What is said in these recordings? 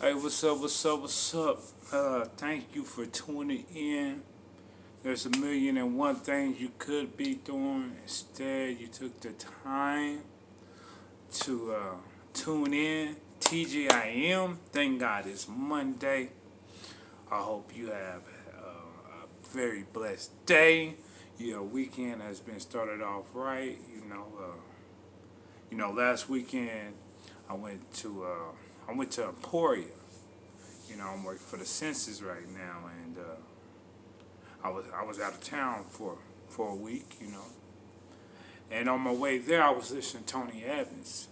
Hey, what's up, what's up, what's up? Thank you for tuning in. There's a million and one things you could be doing. Instead, you took the time to tune in. TGIM, thank God it's Monday. I hope you have a very blessed day. Your weekend has been started off right. Last weekend I went to Emporia. I'm working for the census right now, and I was out of town for a week. And on my way there, I was listening to Tony Evans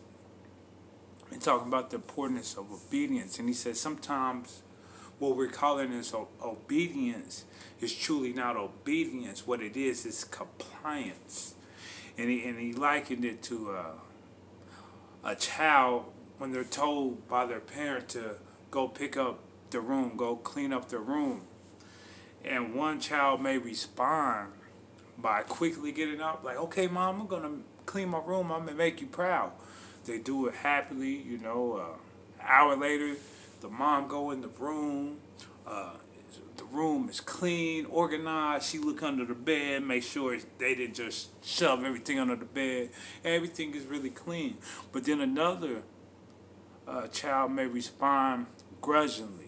and talking about the importance of obedience. And he said sometimes what we're calling is obedience is truly not obedience. What it is compliance. And he likened it to a child when they're told by their parent to go pick up the room, go clean up the room. And one child may respond by quickly getting up, like, okay, mom, I'm going to clean my room. I'm going to make you proud. They do it happily, an hour later, the mom go in the room. The room is clean, organized. She look under the bed, make sure they didn't just shove everything under the bed. Everything is really clean. But then another child may respond grudgingly.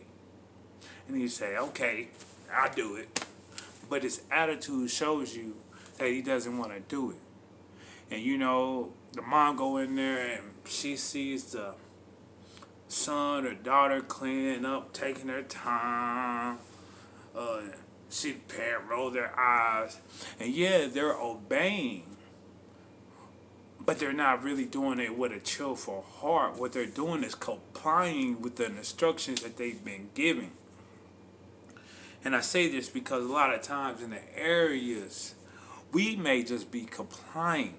And he say, okay, I'll do it. But his attitude shows you that he doesn't want to do it. And the mom go in there and she sees the son or daughter cleaning up, taking their time. See the parent roll their eyes. And yeah, they're obeying. But they're not really doing it with a cheerful heart. What they're doing is complying with the instructions that they've been given. And I say this because a lot of times in the areas, we may just be complying.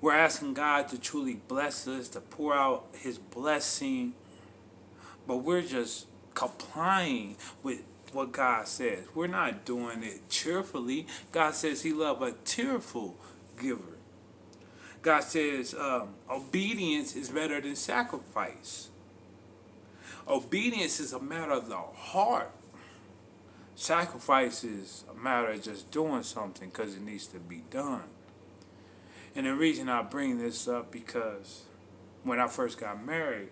We're asking God to truly bless us, to pour out His blessing, but we're just complying with what God says. We're not doing it cheerfully. God says He loves a tearful giver. God says obedience is better than sacrifice. Obedience is a matter of the heart. Sacrifice is a matter of just doing something because it needs to be done. And the reason I bring this up because when I first got married,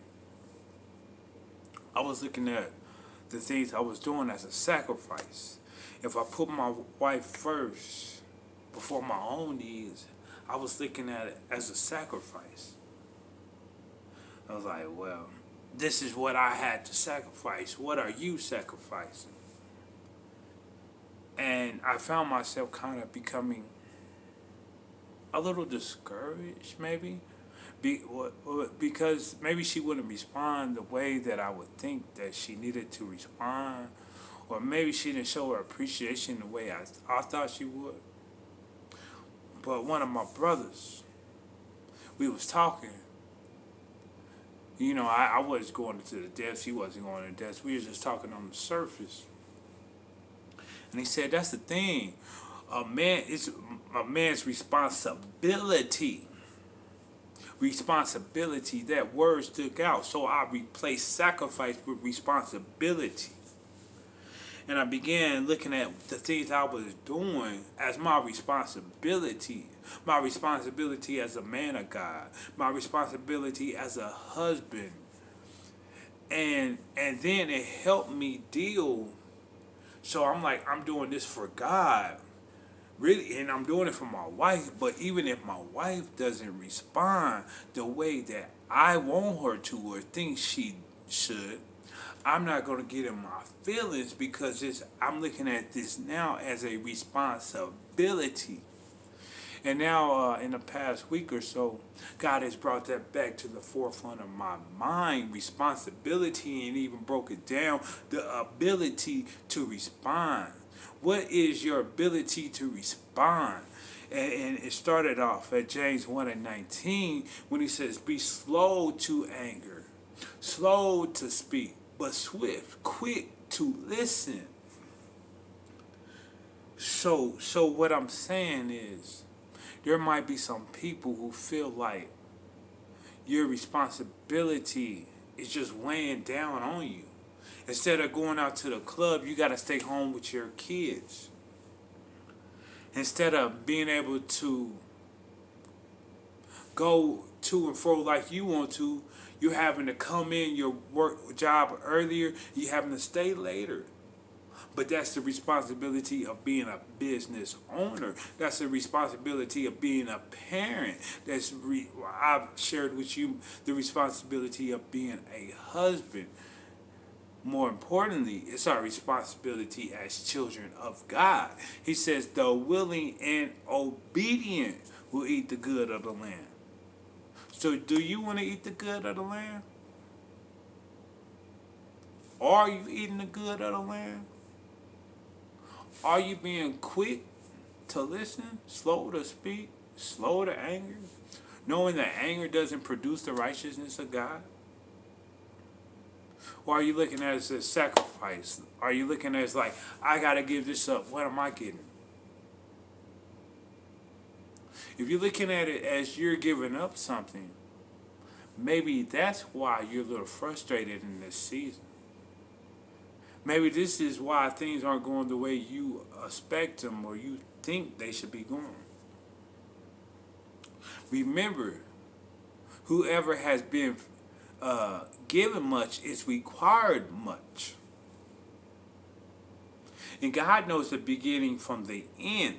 I was looking at the things I was doing as a sacrifice. If I put my wife first before my own needs, I was looking at it as a sacrifice. I was like, well, this is what I had to sacrifice. What are you sacrificing? And I found myself kind of becoming a little discouraged, maybe. Because maybe she wouldn't respond the way that I would think that she needed to respond. Or maybe she didn't show her appreciation the way I thought she would. But one of my brothers, we was talking. I was going to the depths. He wasn't going to the depths. We were just talking on the surface. And he said, that's the thing. It's a man's responsibility. Responsibility, that word stuck out. So I replaced sacrifice with responsibility. And I began looking at the things I was doing as my responsibility. My responsibility as a man of God. My responsibility as a husband. And then it helped me deal. So I'm like, I'm doing this for God. Really, and I'm doing it for my wife. But even if my wife doesn't respond the way that I want her to or think she should, I'm not going to get in my feelings because I'm looking at this now as a responsibility. And now, in the past week or so, God has brought that back to the forefront of my mind, responsibility, and even broke it down, the ability to respond. What is your ability to respond? And it started off at James 1:19 when he says, be slow to anger, slow to speak, but swift, quick to listen. So what I'm saying is, there might be some people who feel like your responsibility is just weighing down on you. Instead of going out to the club, you got to stay home with your kids. Instead of being able to go to and fro like you want to, you're having to come in your work job earlier, you're having to stay later. But that's the responsibility of being a business owner. That's the responsibility of being a parent. I've shared with you the responsibility of being a husband. More importantly, it's our responsibility as children of God. He says, the willing and obedient will eat the good of the land. So do you want to eat the good of the land? Are you eating the good of the land? Are you being quick to listen, slow to speak, slow to anger, knowing that anger doesn't produce the righteousness of God? Or are you looking at it as a sacrifice? Are you looking at it as like, I got to give this up, what am I getting? If you're looking at it as you're giving up something, maybe that's why you're a little frustrated in this season. Maybe this is why things aren't going the way you expect them or you think they should be going. Remember, whoever has been given much is required much. And God knows the beginning from the end.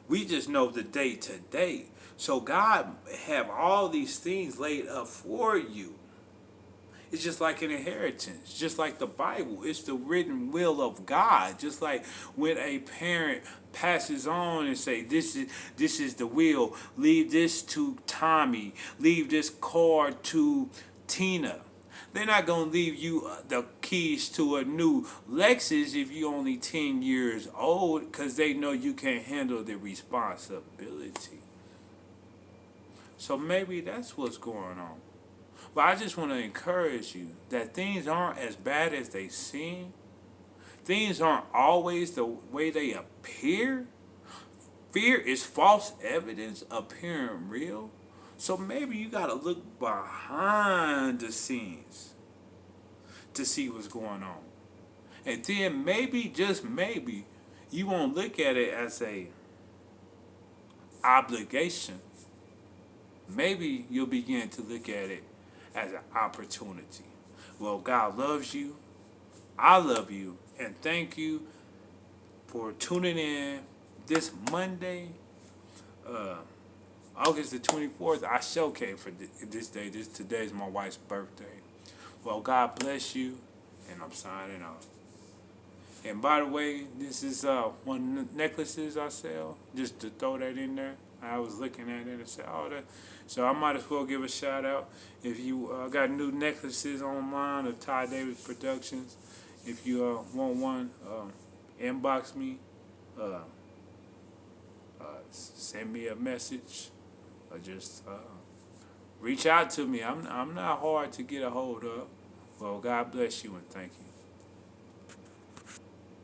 We just know the day to day. So God have all these things laid up for you. It's just like an inheritance, just like the Bible. It's the written will of God. Just like when a parent passes on and say, this is the will. Leave this to Tommy. Leave this car to Tina. They're not going to leave you the keys to a new Lexus if you're only 10 years old, because they know you can't handle the responsibility. So maybe that's what's going on. But I just want to encourage you that things aren't as bad as they seem. Things aren't always the way they appear. Fear is false evidence appearing real. So maybe you got to look behind the scenes to see what's going on. And then maybe, just maybe, you won't look at it as a obligation. Maybe you'll begin to look at it as an opportunity. Well, God loves you. I love you. And thank you for tuning in this Monday, August the 24th. I came for this day. Today is my wife's birthday. Well, God bless you. And I'm signing off. And by the way, this is one of the necklaces I sell. Just to throw that in there. I was looking at it and said, oh, that. So I might as well give a shout out. If you got new necklaces online of Ty Davis Productions, if you want one, inbox me, send me a message, or just reach out to me. I'm not hard to get a hold of. Well, God bless you and thank you.